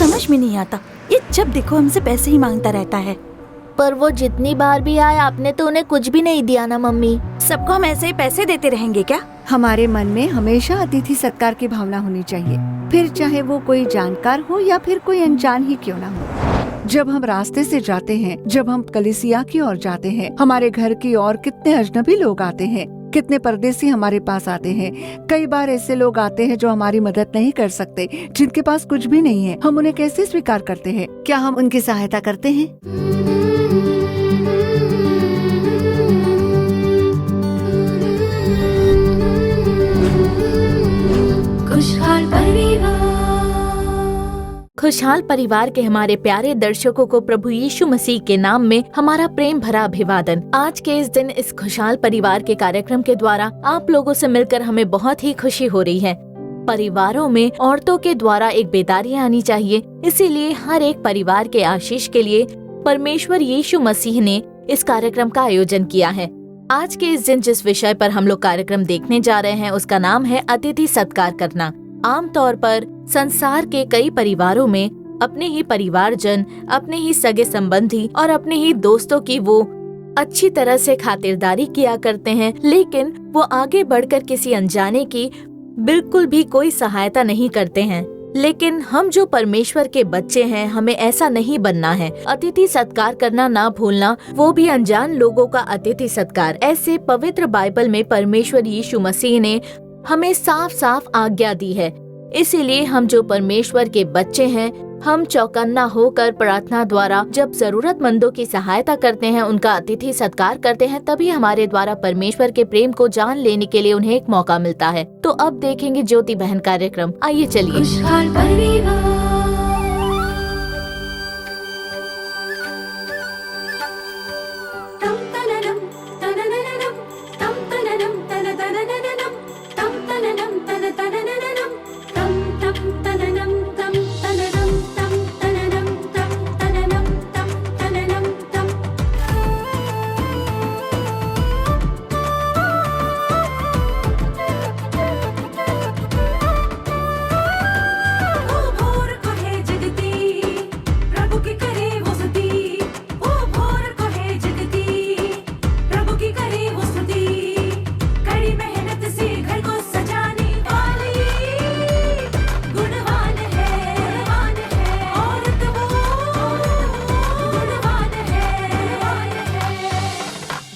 समझ में नहीं आता, ये जब देखो हमसे पैसे ही मांगता रहता है। पर वो जितनी बार भी आए आपने तो उन्हें कुछ भी नहीं दिया ना मम्मी। सबको हम ऐसे ही पैसे देते रहेंगे क्या? हमारे मन में हमेशा अतिथि सत्कार की भावना होनी चाहिए, फिर चाहे वो कोई जानकार हो या फिर कोई अनजान ही क्यों ना हो। जब हम रास्ते से जाते हैं, जब हम कलीसिया की ओर जाते हैं, हमारे घर की ओर कितने अजनबी लोग आते हैं, कितने परदेसी हमारे पास आते हैं। कई बार ऐसे लोग आते हैं जो हमारी मदद नहीं कर सकते, जिनके पास कुछ भी नहीं है। हम उन्हें कैसे स्वीकार करते हैं? क्या हम उनकी सहायता करते हैं? खुशहाल परिवार के हमारे प्यारे दर्शकों को प्रभु यीशु मसीह के नाम में हमारा प्रेम भरा अभिवादन। आज के इस दिन इस खुशहाल परिवार के कार्यक्रम के द्वारा आप लोगों से मिलकर हमें बहुत ही खुशी हो रही है। परिवारों में औरतों के द्वारा एक बेदारी आनी चाहिए, इसीलिए हर एक परिवार के आशीष के लिए परमेश्वर यीशु मसीह ने इस कार्यक्रम का आयोजन किया है। आज के इस दिन जिस विषय पर हम लोग कार्यक्रम देखने जा रहे हैं उसका नाम है अतिथि सत्कार करना। आमतौर पर संसार के कई परिवारों में अपने ही परिवारजन, अपने ही सगे संबंधी और अपने ही दोस्तों की वो अच्छी तरह से खातिरदारी किया करते हैं, लेकिन वो आगे बढ़कर किसी अनजाने की बिल्कुल भी कोई सहायता नहीं करते हैं। लेकिन हम जो परमेश्वर के बच्चे हैं, हमें ऐसा नहीं बनना है। अतिथि सत्कार करना ना भूलना, वो भी अनजान लोगों का अतिथि सत्कार। ऐसे पवित्र बाइबल में परमेश्वर यीशु मसीह ने हमें साफ साफ आज्ञा दी है। इसीलिए हम जो परमेश्वर के बच्चे हैं, हम चौकन्ना होकर प्रार्थना द्वारा जब जरूरतमंदों की सहायता करते हैं, उनका अतिथि सत्कार करते हैं, तभी हमारे द्वारा परमेश्वर के प्रेम को जान लेने के लिए उन्हें एक मौका मिलता है। तो अब देखेंगे ज्योति बहन कार्यक्रम। आइए चलिए।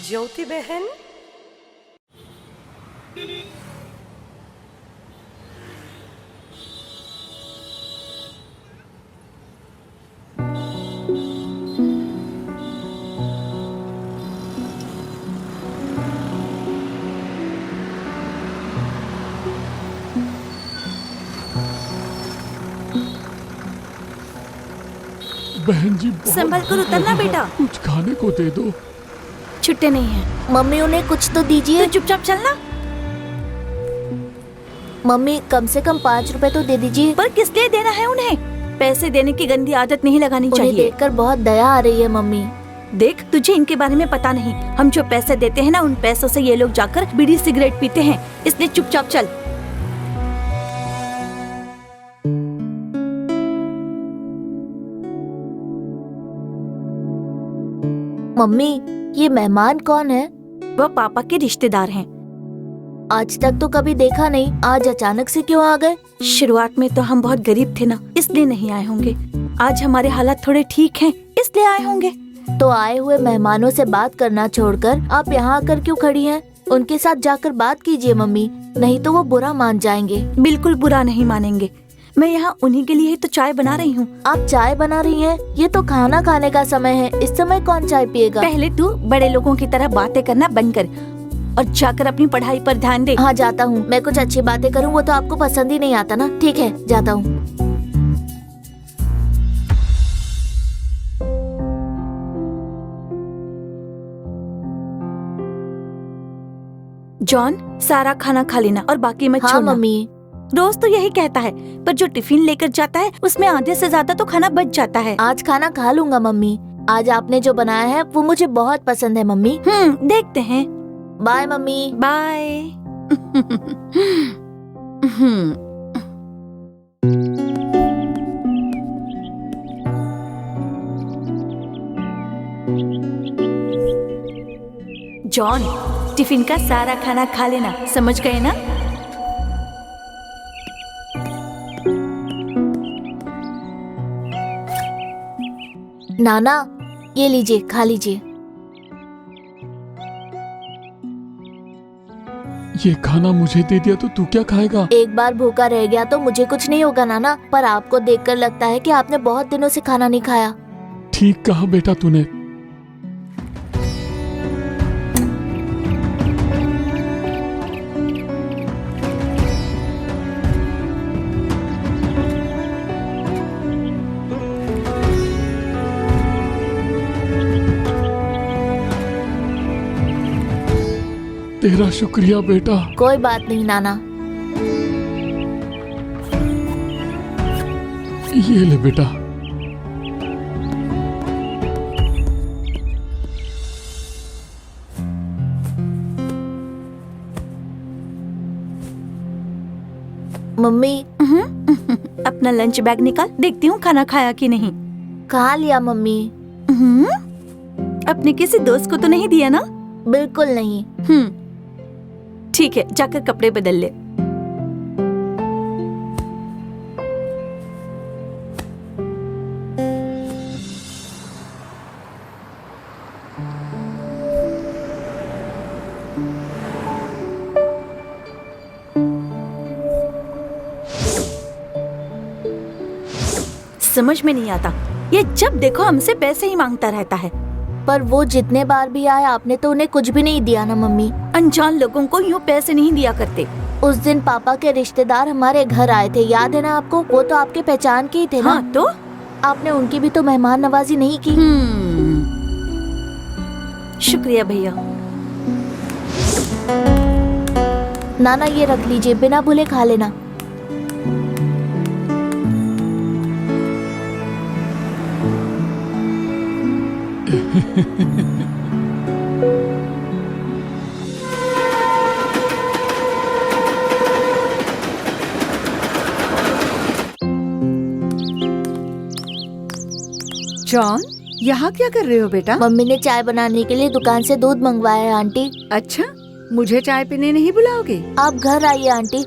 ज्योति बहन, बहन जी संभल कर उतरना बेटा, कुछ खाने को दे दो। छुट्टे नहीं है। मम्मी उन्हें कुछ तो दीजिए। तो चुपचाप चलना। मम्मी कम से कम 5 रुपए तो दे दीजिए। पर किस लिए देना है उन्हें? पैसे देने की गंदी आदत नहीं लगानी उन्हें चाहिए। देखकर बहुत दया आ रही है मम्मी। देख, तुझे इनके बारे में पता नहीं। हम जो पैसे देते हैं ना, उन पैसों से ये लोग जाकर बीड़ी सिगरेट पीते हैं, इसलिए चुपचाप चल। मम्मी ये मेहमान कौन है? वह पापा के रिश्तेदार हैं। आज तक तो कभी देखा नहीं, आज अचानक से क्यों आ गए? शुरुआत में तो हम बहुत गरीब थे ना, इसलिए नहीं आए होंगे। आज हमारे हालात थोड़े ठीक हैं, इसलिए आए होंगे। तो आए हुए मेहमानों से बात करना छोड़कर आप यहाँ आकर क्यों खड़ी हैं? उनके साथ जाकर बात कीजिए मम्मी, नहीं तो वो बुरा मान जाएंगे। बिल्कुल बुरा नहीं मानेंगे। मैं यहाँ उन्हीं के लिए ही तो चाय बना रही हूँ। आप चाय बना रही हैं? ये तो खाना खाने का समय है, इस समय कौन चाय पिएगा? पहले तू बड़े लोगों की तरह बातें करना बंद कर और जाकर अपनी पढ़ाई पर ध्यान दे। हाँ जाता हूँ। मैं कुछ अच्छी बातें करूँ वो तो आपको पसंद ही नहीं आता ना। ठीक है, जाता हूँ। जॉन, सारा खाना खा लेना और बाकी मत हाँ छोड़ना। मम्मी। रोज तो यही कहता है, पर जो टिफिन लेकर जाता है उसमें आधे से ज्यादा तो खाना बच जाता है। आज खाना खा लूंगा मम्मी। आज आपने जो बनाया है वो मुझे बहुत पसंद है मम्मी। देखते हैं। Bye mummy. Bye. John, tiffin का सारा खाना खा लेना, समझ गए ना? नाना, ये लीजिए, खा लीजिए। ये खाना मुझे दे दिया तो तू क्या खाएगा? एक बार भूखा रह गया तो मुझे कुछ नहीं होगा नाना, पर आपको देखकर लगता है कि आपने बहुत दिनों से खाना नहीं खाया। ठीक कहा बेटा तूने। तेरा शुक्रिया बेटा। कोई बात नहीं नाना। ये ले बेटा। मम्मी, अपना लंच बैग निकाल, देखती हूँ खाना खाया कि नहीं। खा लिया मम्मी। अपने किसी दोस्त को तो नहीं दिया ना? बिल्कुल नहीं। ठीक है, जाकर कपड़े बदल ले। समझ में नहीं आता, ये जब देखो हमसे पैसे ही मांगता रहता है। पर वो जितने बार भी आए आपने तो उन्हें कुछ भी नहीं दिया ना मम्मी। अनजान लोगों को यूँ पैसे नहीं दिया करते। उस दिन पापा के रिश्तेदार हमारे घर आए थे, याद है ना आपको? वो तो आपके पहचान के ही थे ना? हाँ, तो आपने उनकी भी तो मेहमान नवाजी नहीं की। शुक्रिया भैया। नाना, ये रख लीजिए, बिना भूले खा लेना। जॉन, यहाँ क्या कर रहे हो बेटा? मम्मी ने चाय बनाने के लिए दुकान से दूध मंगवाया है आंटी। अच्छा, मुझे चाय पीने नहीं बुलाओगे? आप घर आइए आंटी।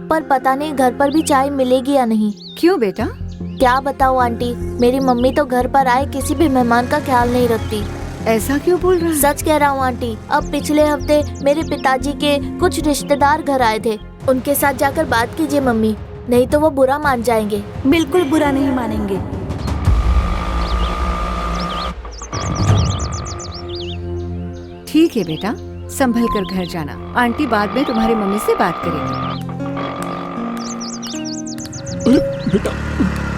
पर पता नहीं घर पर भी चाय मिलेगी या नहीं। क्यों बेटा? क्या बताऊँ आंटी, मेरी मम्मी तो घर पर आए किसी भी मेहमान का ख्याल नहीं रखती। ऐसा क्यों बोल रहा है? सच कह रहा हूँ आंटी। अब पिछले हफ्ते मेरे पिताजी के कुछ रिश्तेदार घर आए थे, उनके साथ जाकर बात कीजिए मम्मी, नहीं तो वो बुरा मान जाएंगे। बिल्कुल बुरा नहीं मानेंगे। ठीक है बेटा, संभल कर घर जाना। आंटी बाद में तुम्हारी मम्मी से बात करेगी। अरे बेटा,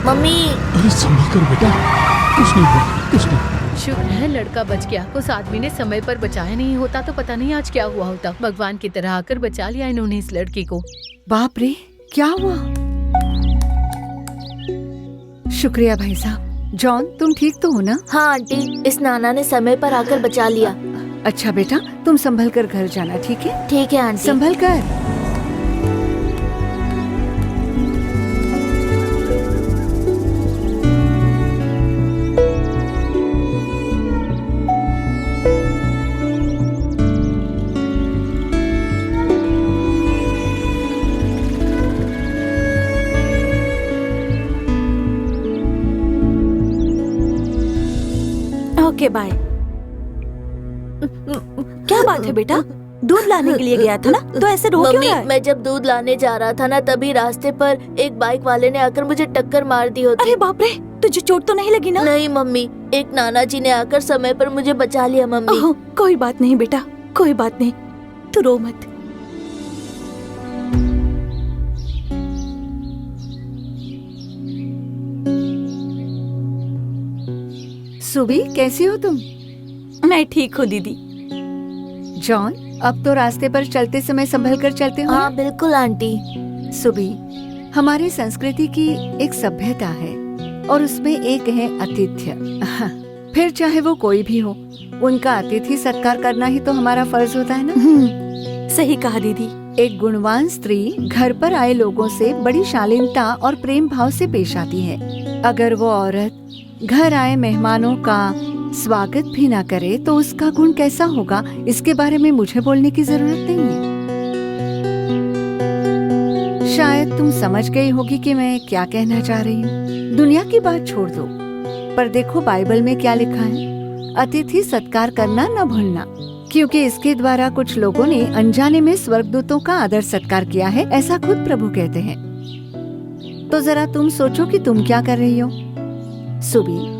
मम्मी। अरे संभल कर बेटा, कुछ नहीं हुआ, कुछ नहीं। शुक्र है लड़का बच गया। उस आदमी ने समय पर बचाया नहीं होता तो पता नहीं आज क्या हुआ होता। भगवान की तरह आकर बचा लिया इन्होंने इस लड़की को। बाप रे, क्या हुआ? शुक्रिया भाई साहब। जॉन, तुम ठीक तो हो ना? हाँ आंटी, इस नाना ने समय पर आकर बचा लिया। अच्छा बेटा, तुम संभल कर घर जाना, ठीक है? ठीक है आंटी। संभल कर। Okay bye. क्या बात है बेटा, दूध लाने के लिए गया था ना, तो ऐसे रो क्यों मम्मी, रहा है? मैं जब दूध लाने जा रहा था ना, तभी रास्ते पर एक बाइक वाले ने आकर मुझे टक्कर मार दी होती। अरे बाप रे, तुझे चोट तो नहीं लगी ना? नहीं मम्मी, एक नाना जी ने आकर समय पर मुझे बचा लिया मम्मी। ओह, कोई बात नहीं बेटा, कोई बात नहीं, तू रो मत। सुबी, कैसी हो तुम? मैं ठीक हूँ दीदी। जॉन, अब तो रास्ते पर चलते समय संभल कर चलते हो। हाँ बिल्कुल आंटी। सुबी, हमारी संस्कृति की एक सभ्यता है और उसमें एक है आतिथ्य। फिर चाहे वो कोई भी हो, उनका अतिथि सत्कार करना ही तो हमारा फर्ज होता है ना। सही कहा दीदी। एक गुणवान स्त्री घर पर आए लोगों से बड़ी शालीनता और प्रेम भाव से पेश आती है। अगर वो औरत घर आए मेहमानों का स्वागत भी ना करे तो उसका गुण कैसा होगा, इसके बारे में मुझे बोलने की जरूरत नहीं है। शायद तुम समझ गई होगी कि मैं क्या कहना चाह रही हूँ। दुनिया की बात छोड़ दो, पर देखो बाइबल में क्या लिखा है, अतिथि सत्कार करना न भूलना, क्योंकि इसके द्वारा कुछ लोगों ने अनजाने में स्वर्गदूतों का आदर सत्कार किया है, ऐसा खुद प्रभु कहते हैं। तो जरा तुम सोचो कि तुम क्या कर रही हो। सुबी,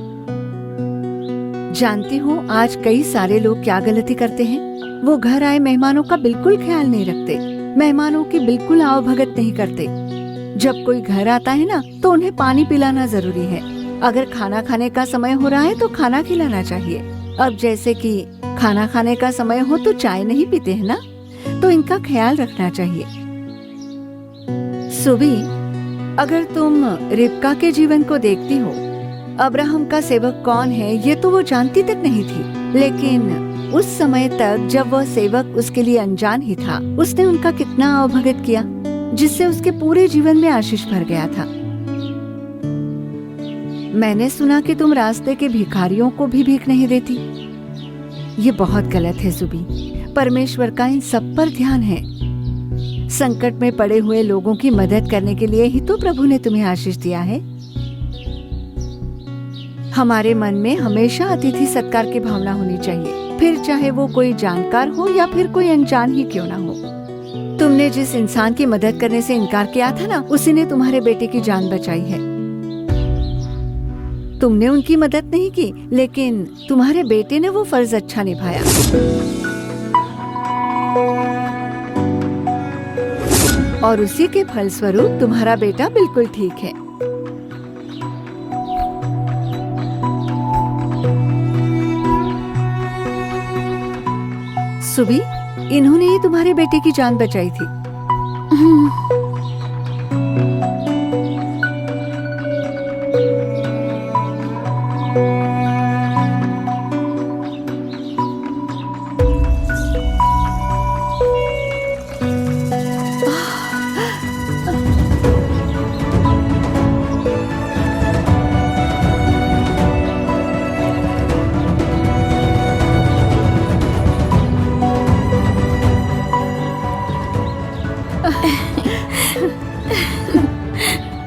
जानती हो आज कई सारे लोग क्या गलती करते हैं। वो घर आए मेहमानों का बिल्कुल ख्याल नहीं रखते, मेहमानों की बिल्कुल आवभगत नहीं करते। जब कोई घर आता है ना तो उन्हें पानी पिलाना जरूरी है। अगर खाना खाने का समय हो रहा है तो खाना खिलाना चाहिए। अब जैसे कि खाना खाने का समय हो तो चाय नहीं पीते हैं ना, तो इनका ख्याल रखना चाहिए। सुबी, अगर तुम रिबका के जीवन को देखती हो, अब्राहम का सेवक कौन है ये तो वो जानती तक नहीं थी, लेकिन उस समय तक जब वह सेवक उसके लिए अनजान ही था, उसने उनका कितना अवभगत किया, जिससे उसके पूरे जीवन में आशीष भर गया था। मैंने सुना कि तुम रास्ते के भिखारियों को भी भीख नहीं देती। ये बहुत गलत है सुबी। परमेश्वर का इन सब पर ध्यान है। संकट में पड़े हुए लोगों की मदद करने के लिए ही तो प्रभु ने तुम्हें आशीष दिया है। हमारे मन में हमेशा अतिथि सत्कार की भावना होनी चाहिए, फिर चाहे वो कोई जानकार हो या फिर कोई अनजान ही क्यों ना हो। तुमने जिस इंसान की मदद करने से इनकार किया था ना, उसी ने तुम्हारे बेटे की जान बचाई है। तुमने उनकी मदद नहीं की, लेकिन तुम्हारे बेटे ने वो फर्ज अच्छा निभाया। और उसी के फलस्वरूप तुम्हारा बेटा बिल्कुल ठीक है। सुबी, इन्होंने ही तुम्हारे बेटे की जान बचाई थी।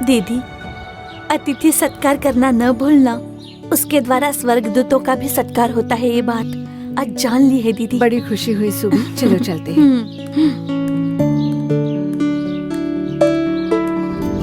दीदी, अतिथि सत्कार करना न भूलना, उसके द्वारा स्वर्गदूतों का भी सत्कार होता है। ये बात आज जान ली है दीदी। बड़ी खुशी हुई सुबी, चलो चलते हैं।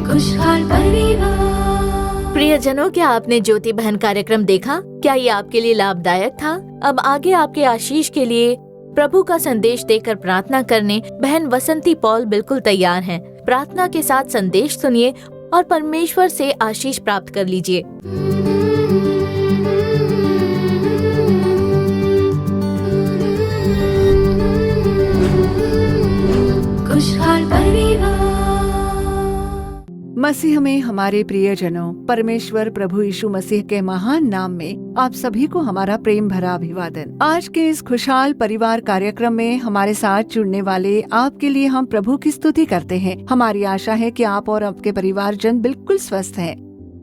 खुशहाल परिवार। प्रियजनों, क्या आपने ज्योति बहन कार्यक्रम देखा? क्या ये आपके लिए लाभदायक था? अब आगे आपके आशीष के लिए प्रभु का संदेश देकर प्रार्थना करने बहन वसंती पॉल बिल्कुल तैयार हैं। प्रार्थना के साथ संदेश सुनिए और परमेश्वर से आशीष प्राप्त कर लीजिए। खुशहाल परिवार। मसीह में हमारे प्रियजनों, परमेश्वर प्रभु यीशु मसीह के महान नाम में आप सभी को हमारा प्रेम भरा अभिवादन। आज के इस खुशहाल परिवार कार्यक्रम में हमारे साथ जुड़ने वाले आपके लिए हम प्रभु की स्तुति करते हैं। हमारी आशा है कि आप और आपके परिवारजन बिल्कुल स्वस्थ हैं,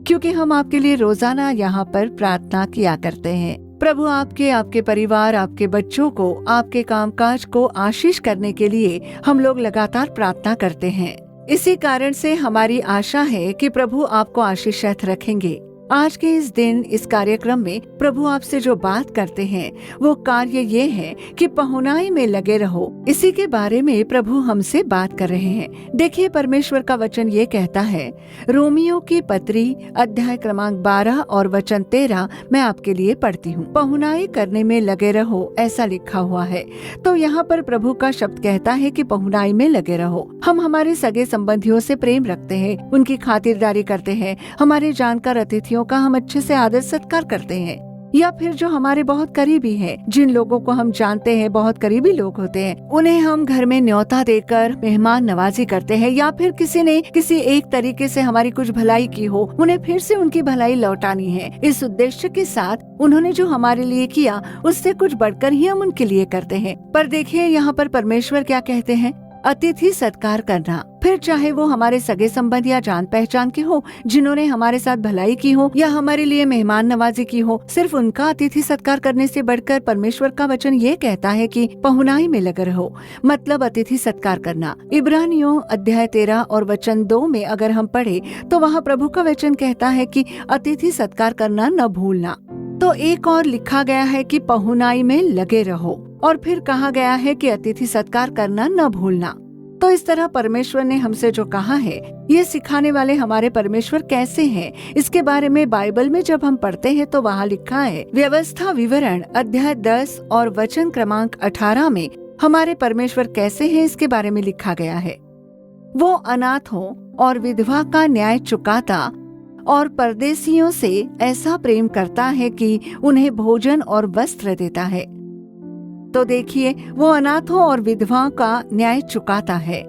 क्योंकि हम आपके लिए रोजाना यहाँ पर प्रार्थना किया करते हैं। प्रभु आपके परिवार, आपके बच्चों को, आपके कामकाज को आशीष करने के लिए हम लोग लगातार प्रार्थना करते हैं। इसी कारण से हमारी आशा है कि प्रभु आपको आशीषित रखेंगे। आज के इस दिन इस कार्यक्रम में प्रभु आपसे जो बात करते हैं वो कार्य ये है कि पहुनाई में लगे रहो। इसी के बारे में प्रभु हमसे बात कर रहे हैं। देखिए, परमेश्वर का वचन ये कहता है, रोमियो की पत्री अध्याय क्रमांक 12 और वचन 13 मैं आपके लिए पढ़ती हूँ। पहुनाई करने में लगे रहो, ऐसा लिखा हुआ है। तो यहाँ पर प्रभु का शब्द कहता है कि पहुनाई में लगे रहो। हम हमारे सगे संबंधियों से प्रेम रखते हैं, उनकी खातिरदारी करते हैं, हमारे जानकार अतिथियों का हम अच्छे से आदर सत्कार करते हैं, या फिर जो हमारे बहुत करीबी हैं, जिन लोगों को हम जानते हैं, बहुत करीबी लोग होते हैं, उन्हें हम घर में न्योता देकर मेहमान नवाजी करते हैं, या फिर किसी ने किसी एक तरीके से हमारी कुछ भलाई की हो, उन्हें फिर से उनकी भलाई लौटानी है। इस उद्देश्य के साथ उन्होंने जो हमारे लिए किया उससे कुछ बढ़कर ही हम उनके लिए करते हैं। पर देखिए, यहाँ पर परमेश्वर क्या कहते हैं, अतिथि सत्कार करना, फिर चाहे वो हमारे सगे संबंधी या जान पहचान के हो, जिन्होंने हमारे साथ भलाई की हो या हमारे लिए मेहमान नवाजी की हो, सिर्फ उनका अतिथि सत्कार करने से बढ़कर परमेश्वर का वचन ये कहता है कि पहुनाई में लगे रहो, मतलब अतिथि सत्कार करना। इब्रानियों अध्याय 13 और वचन 2 में अगर हम पढ़े तो वहाँ प्रभु का वचन कहता है कि अतिथि सत्कार करना न भूलना। तो एक और लिखा गया है कि पहुनाई में लगे रहो, और फिर कहा गया है कि अतिथि सत्कार करना न भूलना। तो इस तरह परमेश्वर ने हमसे जो कहा है, ये सिखाने वाले हमारे परमेश्वर कैसे हैं, इसके बारे में बाइबल में जब हम पढ़ते हैं तो वहाँ लिखा है व्यवस्था विवरण अध्याय 10 और वचन क्रमांक 18 में हमारे परमेश्वर कैसे हैं इसके बारे में लिखा गया है। वो अनाथों और विधवा का न्याय चुकाता और परदेशियों से ऐसा प्रेम करता है कि उन्हें भोजन और वस्त्र देता है। तो देखिए, वो अनाथों और विधवाओं का न्याय चुकाता है।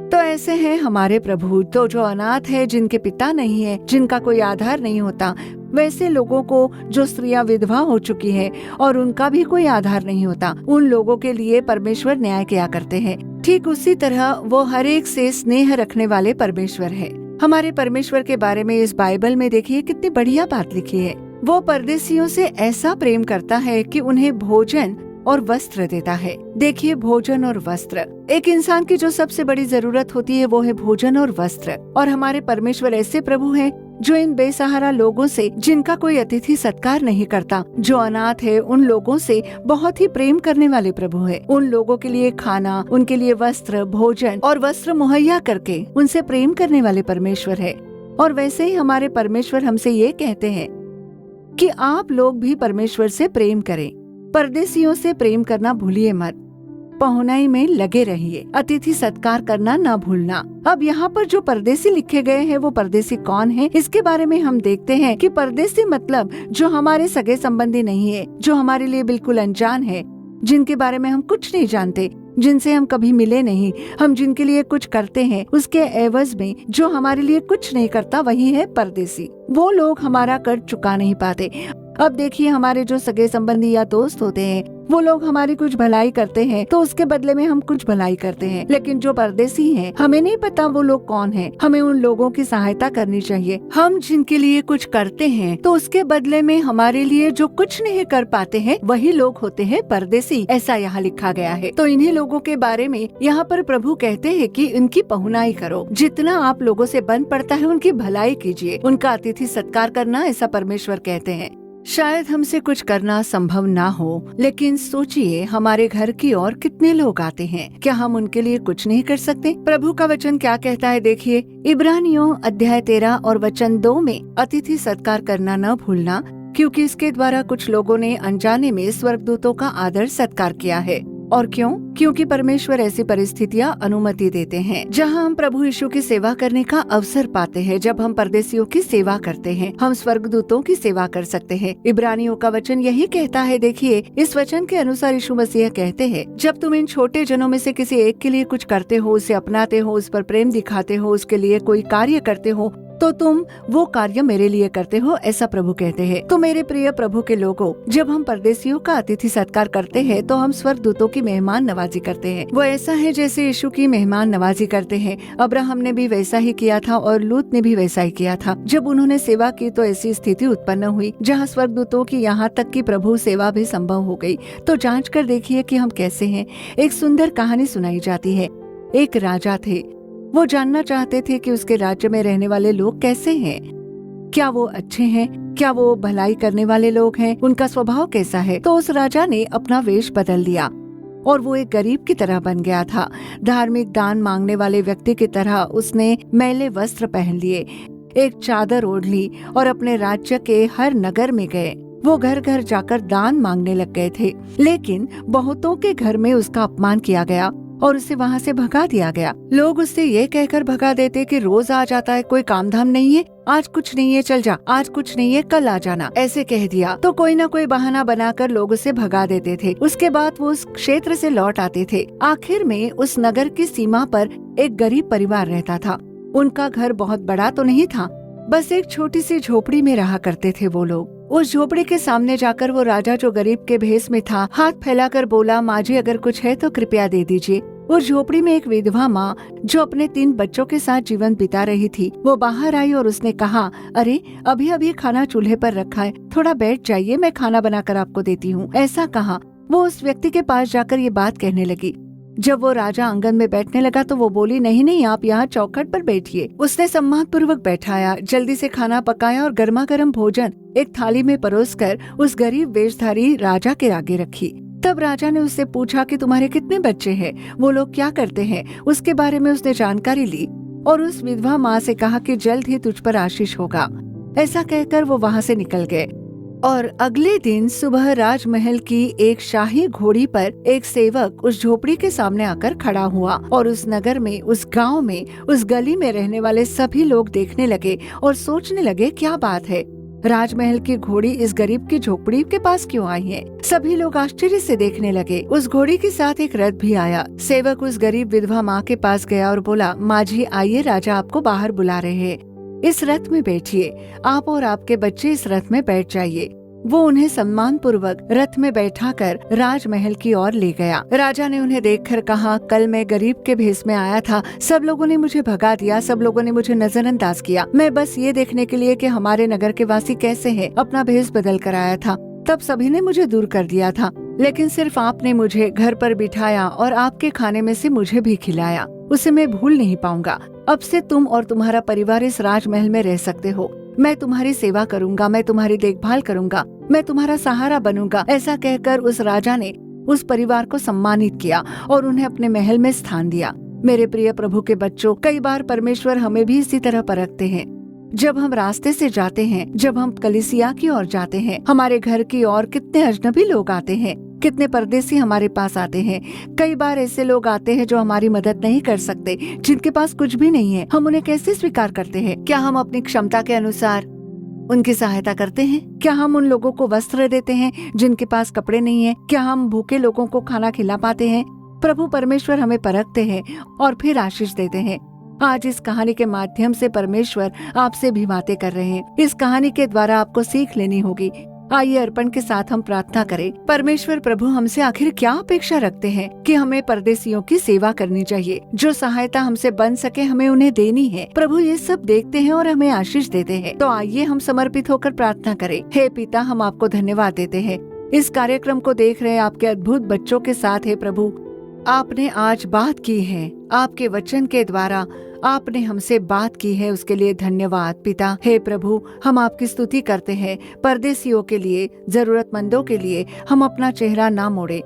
तो ऐसे हैं हमारे प्रभु। तो जो अनाथ है, जिनके पिता नहीं है, जिनका कोई आधार नहीं होता, वैसे लोगों को, जो स्त्रियां विधवा हो चुकी है और उनका भी कोई आधार नहीं होता, उन लोगों के लिए परमेश्वर न्याय किया करते हैं। ठीक उसी तरह वो हर एक से स्नेह रखने वाले परमेश्वर है। हमारे परमेश्वर के बारे में इस बाइबल में देखिए कितनी बढ़िया बात लिखी है। वो परदेशियों से ऐसा प्रेम करता है कि उन्हें भोजन और वस्त्र देता है। देखिए, भोजन और वस्त्र, एक इंसान की जो सबसे बड़ी जरूरत होती है वो है भोजन और वस्त्र। और हमारे परमेश्वर ऐसे प्रभु हैं जो इन बेसहारा लोगों से, जिनका कोई अतिथि सत्कार नहीं करता, जो अनाथ है, उन लोगों से बहुत ही प्रेम करने वाले प्रभु है। उन लोगों के लिए खाना, उनके लिए वस्त्र, भोजन और वस्त्र मुहैया करके उनसे प्रेम करने वाले परमेश्वर है। और वैसे ही हमारे परमेश्वर हमसे ये कहते हैं कि आप लोग भी परमेश्वर से प्रेम करें, परदेशियों से प्रेम करना भूलिए मत, पहुनाई में लगे रहिए, अतिथि सत्कार करना न भूलना। अब यहाँ पर जो परदेशी लिखे गए हैं, वो परदेशी कौन है, इसके बारे में हम देखते हैं कि परदेशी मतलब जो हमारे सगे संबंधी नहीं है, जो हमारे लिए बिल्कुल अनजान है, जिनके बारे में हम कुछ नहीं जानते, जिनसे हम कभी मिले नहीं, हम जिनके लिए कुछ करते हैं उसके एवज में जो हमारे लिए कुछ नहीं करता, वही है परदेशी। वो लोग हमारा कर्ज चुका नहीं पाते। अब देखिए, हमारे जो सगे संबंधी या दोस्त होते हैं, वो लोग हमारी कुछ भलाई करते हैं तो उसके बदले में हम कुछ भलाई करते हैं। लेकिन जो परदेशी हैं, हमें नहीं पता वो लोग कौन हैं। हमें उन लोगों की सहायता करनी चाहिए। हम जिनके लिए कुछ करते हैं तो उसके बदले में हमारे लिए जो कुछ नहीं कर पाते हैं, वही लोग होते हैं परदेशी। ऐसा यहाँ लिखा गया है। तो इन्हीं लोगों के बारे में यहाँ पर प्रभु कहते हैं कि उनकी पहुनाई करो, जितना आप लोगों से बन पड़ता है उनकी भलाई कीजिए, उनका अतिथि सत्कार करना, ऐसा परमेश्वर कहते हैं। शायद हमसे कुछ करना संभव ना हो, लेकिन सोचिए हमारे घर की ओर कितने लोग आते हैं, क्या हम उनके लिए कुछ नहीं कर सकते? प्रभु का वचन क्या कहता है, देखिए, इब्रानियों अध्याय 13 और वचन 2 में अतिथि सत्कार करना न भूलना, क्योंकि इसके द्वारा कुछ लोगों ने अनजाने में स्वर्गदूतों का आदर सत्कार किया है। और क्यों? क्योंकि परमेश्वर ऐसी परिस्थितियां अनुमति देते हैं जहां हम प्रभु यीशु की सेवा करने का अवसर पाते हैं। जब हम परदेशियों की सेवा करते हैं, हम स्वर्गदूतों की सेवा कर सकते हैं। इब्रानियों का वचन यही कहता है। देखिए, इस वचन के अनुसार यीशु मसीह कहते हैं, जब तुम इन छोटे जनों में से किसी एक के लिए कुछ करते हो, उसे अपनाते हो, उस पर प्रेम दिखाते हो, उसके लिए कोई कार्य करते हो, तो तुम वो कार्य मेरे लिए करते हो, ऐसा प्रभु कहते हैं। तो मेरे प्रिय प्रभु के लोगों, जब हम परदेशियों का अतिथि सत्कार करते हैं तो हम स्वर्गदूतों की मेहमान नवाजी करते हैं। वो ऐसा है जैसे यीशु की मेहमान नवाजी करते हैं। अब्राहम ने भी वैसा ही किया था और लूत ने भी वैसा ही किया था। जब उन्होंने सेवा की तो ऐसी स्थिति उत्पन्न हुई जहाँ स्वर्गदूतों की, यहाँ तक की प्रभु सेवा भी संभव हो गई। तो जाँच कर देखिए कि हम कैसे हैं। एक सुंदर कहानी सुनाई जाती है। एक राजा थे, वो जानना चाहते थे कि उसके राज्य में रहने वाले लोग कैसे हैं, क्या वो अच्छे हैं, क्या वो भलाई करने वाले लोग हैं, उनका स्वभाव कैसा है। तो उस राजा ने अपना वेश बदल दिया और वो एक गरीब की तरह बन गया था। धार्मिक दान मांगने वाले व्यक्ति की तरह उसने मैले वस्त्र पहन लिए, एक चादर ओढ़ ली और अपने राज्य के हर नगर में गए। वो घर घर जाकर दान मांगने लग गए थे, लेकिन बहुतों के घर में उसका अपमान किया गया और उसे वहाँ से भगा दिया गया। लोग उससे ये कहकर भगा देते कि रोज आ जाता है, कोई काम धाम नहीं है, आज कुछ नहीं है, चल जा, आज कुछ नहीं है, कल आ जाना, ऐसे कह दिया। तो कोई ना कोई बहाना बनाकर लोग उसे भगा देते थे। उसके बाद वो उस क्षेत्र से लौट आते थे। आखिर में उस नगर की सीमा पर एक गरीब परिवार रहता था। उनका घर बहुत बड़ा तो नहीं था, बस एक छोटी सी झोपड़ी में रहा करते थे वो लोग। उस झोपड़ी के सामने जाकर वो राजा, जो गरीब के भेष में था, हाथ फैलाकर बोला, माँ जी अगर कुछ है तो कृपया दे दीजिए। उस झोपड़ी में एक विधवा माँ जो अपने 3 बच्चों के साथ जीवन बिता रही थी, वो बाहर आई और उसने कहा, अरे अभी अभी खाना चूल्हे पर रखा है, थोड़ा बैठ जाइए, मैं खाना बनाकर आपको देती हूँ। ऐसा कहा वो उस व्यक्ति के पास जाकर ये बात कहने लगी। जब वो राजा आंगन में बैठने लगा तो वो बोली, नहीं नहीं, आप यहाँ चौखट पर बैठिए। उसने सम्मान पूर्वक बैठाया, जल्दी से खाना पकाया और गर्मा गर्म भोजन एक थाली में परोसकर उस गरीब वेशधारी राजा के आगे रखी। तब राजा ने उससे पूछा कि तुम्हारे कितने बच्चे हैं, वो लोग क्या करते हैं, उसके बारे में उसने जानकारी ली और उस विधवा माँ से कहा कि जल्द ही तुझ पर आशीष होगा। ऐसा कहकर वो वहाँ से निकल गए। और अगले दिन सुबह राजमहल की एक शाही घोड़ी पर एक सेवक उस झोपड़ी के सामने आकर खड़ा हुआ और उस नगर में, उस गांव में, उस गली में रहने वाले सभी लोग देखने लगे और सोचने लगे, क्या बात है, राजमहल की घोड़ी इस गरीब की झोपड़ी के पास क्यों आई है। सभी लोग आश्चर्य से देखने लगे। उस घोड़ी के साथ एक रथ भी आया। सेवक उस गरीब विधवा माँ के पास गया और बोला, माँ जी आइए, राजा आपको बाहर बुला रहे हैं, इस रथ में बैठिए, आप और आपके बच्चे इस रथ में बैठ जाइए। वो उन्हें सम्मान पूर्वक रथ में बैठाकर राजमहल की ओर ले गया। राजा ने उन्हें देखकर कहा, कल मैं गरीब के भेष में आया था, सब लोगों ने मुझे भगा दिया, सब लोगों ने मुझे नजरअंदाज किया। मैं बस ये देखने के लिए कि हमारे नगर के वासी कैसे हैं, अपना भेष बदल कर आया था। तब सभी ने मुझे दूर कर दिया था, लेकिन सिर्फ आपने मुझे घर पर बिठाया और आपके खाने में से मुझे भी खिलाया, उसे मैं भूल नहीं पाऊंगा। अब से तुम और तुम्हारा परिवार इस राजमहल में रह सकते हो। मैं तुम्हारी सेवा करूंगा, मैं तुम्हारी देखभाल करूंगा, मैं तुम्हारा सहारा बनूंगा। ऐसा कहकर उस राजा ने उस परिवार को सम्मानित किया और उन्हें अपने महल में स्थान दिया। मेरे प्रिय प्रभु के बच्चों, कई बार परमेश्वर हमें भी इसी तरह परखते हैं। जब हम रास्ते से जाते हैं, जब हम कलीसिया की ओर जाते हैं, हमारे घर की ओर कितने अजनबी लोग आते हैं, कितने परदेसी हमारे पास आते हैं। कई बार ऐसे लोग आते हैं जो हमारी मदद नहीं कर सकते, जिनके पास कुछ भी नहीं है। हम उन्हें कैसे स्वीकार करते हैं? क्या हम अपनी क्षमता के अनुसार उनकी सहायता करते हैं? क्या हम उन लोगों को वस्त्र देते हैं जिनके पास कपड़े नहीं है? क्या हम भूखे लोगों को खाना खिला पाते हैं? प्रभु परमेश्वर हमें परखते हैं और फिर आशीष देते हैं। आज इस कहानी के माध्यम से परमेश्वर आपसे भी बातें कर रहे हैं। इस कहानी के द्वारा आपको सीख लेनी होगी। आइए अर्पण के साथ हम प्रार्थना करें। परमेश्वर प्रभु, हमसे आखिर क्या अपेक्षा रखते हैं कि हमें परदेसियों की सेवा करनी चाहिए। जो सहायता हमसे बन सके हमें उन्हें देनी है। प्रभु ये सब देखते हैं और हमें आशीष देते हैं। तो आइए हम समर्पित होकर प्रार्थना करें। हे पिता, हम आपको धन्यवाद देते हैं इस कार्यक्रम को देख रहे आपके अद्भुत बच्चों के साथ। है प्रभु, आपने आज बात की है, आपके वचन के द्वारा आपने हमसे बात की है, उसके लिए धन्यवाद पिता। हे प्रभु, हम आपकी स्तुति करते हैं। परदेसियों के लिए, जरूरतमंदों के लिए हम अपना चेहरा ना मोड़े,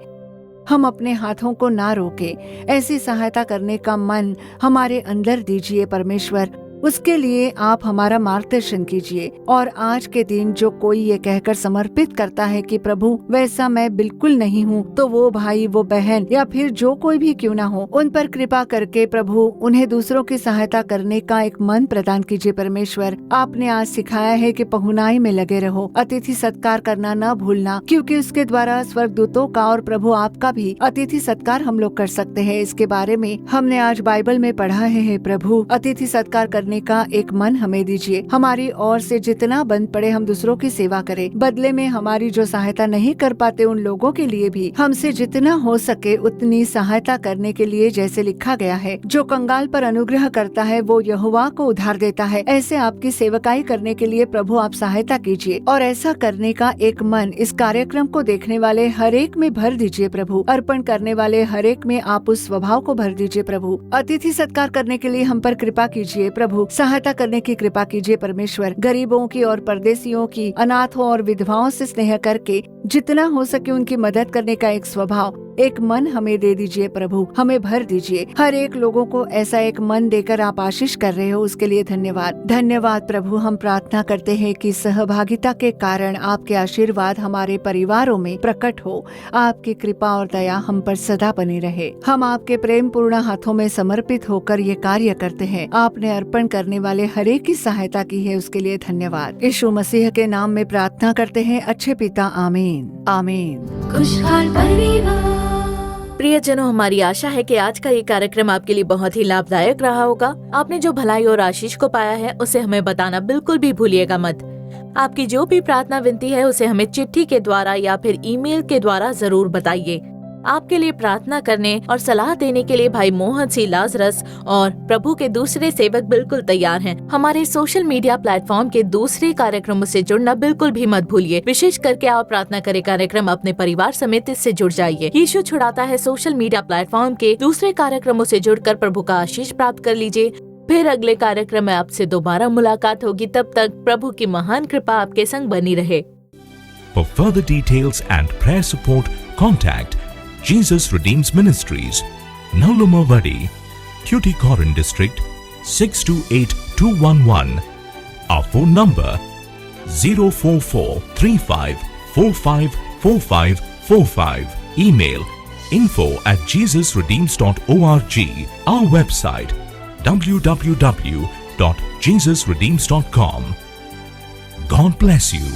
हम अपने हाथों को ना रोके। ऐसी सहायता करने का मन हमारे अंदर दीजिए परमेश्वर। उसके लिए आप हमारा मार्गदर्शन कीजिए। और आज के दिन जो कोई ये कहकर समर्पित करता है कि प्रभु वैसा मैं बिल्कुल नहीं हूँ, तो वो भाई, वो बहन या फिर जो कोई भी क्यों ना हो, उन पर कृपा करके प्रभु उन्हें दूसरों की सहायता करने का एक मन प्रदान कीजिए परमेश्वर। आपने आज सिखाया है कि पहुनाई में लगे रहो, अतिथि सत्कार करना न भूलना, क्योंकि उसके द्वारा स्वर्गदूतों का और प्रभु आपका भी अतिथि सत्कार हम लोग कर सकते हैं। इसके बारे में हमने आज बाइबल में पढ़ा है। प्रभु, अतिथि सत्कार करने का एक मन हमें दीजिए। हमारी ओर से जितना बन पड़े हम दूसरों की सेवा करें। बदले में हमारी जो सहायता नहीं कर पाते उन लोगों के लिए भी हमसे जितना हो सके उतनी सहायता करने के लिए, जैसे लिखा गया है, जो कंगाल पर अनुग्रह करता है वो यहोवा को उधार देता है। ऐसे आपकी सेवकाई करने के लिए प्रभु आप सहायता कीजिए और ऐसा करने का एक मन इस कार्यक्रम को देखने वाले हर एक में भर दीजिए प्रभु। अर्पण करने वाले हर एक में आप उस स्वभाव को भर दीजिए प्रभु। अतिथि सत्कार करने के लिए हम पर कृपा कीजिए प्रभु। सहायता करने की कृपा कीजिए परमेश्वर। गरीबों की और परदेसियों की, अनाथों और विधवाओं से स्नेह करके जितना हो सके उनकी मदद करने का एक स्वभाव, एक मन हमें दे दीजिए प्रभु। हमें भर दीजिए। हर एक लोगों को ऐसा एक मन देकर आप आशीष कर रहे हो, उसके लिए धन्यवाद। धन्यवाद प्रभु। हम प्रार्थना करते हैं कि सहभागिता के कारण आपके आशीर्वाद हमारे परिवारों में प्रकट हो। आपकी कृपा और दया हम पर सदा बनी रहे। हम आपके प्रेम पूर्ण हाथों में समर्पित होकर ये कार्य करते हैं। आपने अर्पण करने वाले हर एक की सहायता की है, उसके लिए धन्यवाद। यीशु मसीह के नाम में प्रार्थना करते हैं, अच्छे पिता, आमीन आमीन। खुशहाल परिवार। प्रियजनों, हमारी आशा है कि आज का ये कार्यक्रम आपके लिए बहुत ही लाभदायक रहा होगा। आपने जो भलाई और आशीष को पाया है उसे हमें बताना बिल्कुल भी भूलिएगा मत। आपकी जो भी प्रार्थना विनती है उसे हमें चिट्ठी के द्वारा या फिर ईमेल के द्वारा जरूर बताइए। आपके लिए प्रार्थना करने और सलाह देने के लिए भाई मोहन सी लाजरस और प्रभु के दूसरे सेवक बिल्कुल तैयार हैं। हमारे सोशल मीडिया प्लेटफॉर्म के दूसरे कार्यक्रमों से जुड़ना बिल्कुल भी मत भूलिए। विशेष करके आप प्रार्थना करे कार्यक्रम अपने परिवार समेत इससे जुड़ जाइए। यीशु छुड़ाता है सोशल मीडिया प्लेटफॉर्म के दूसरे कार्यक्रमों से जुड़कर प्रभु का आशीष प्राप्त कर लीजिए। फिर अगले कार्यक्रम में आपसे दोबारा मुलाकात होगी। तब तक प्रभु की महान कृपा आपके संग बनी रहे। For further details and prayer support, contact Jesus Redeems Ministries, Naulumavadi, Tuticorin District, 628211. Our phone number 04435454545. Email info@jesusredeems.org. Our website www.jesusredeems.com. God bless you.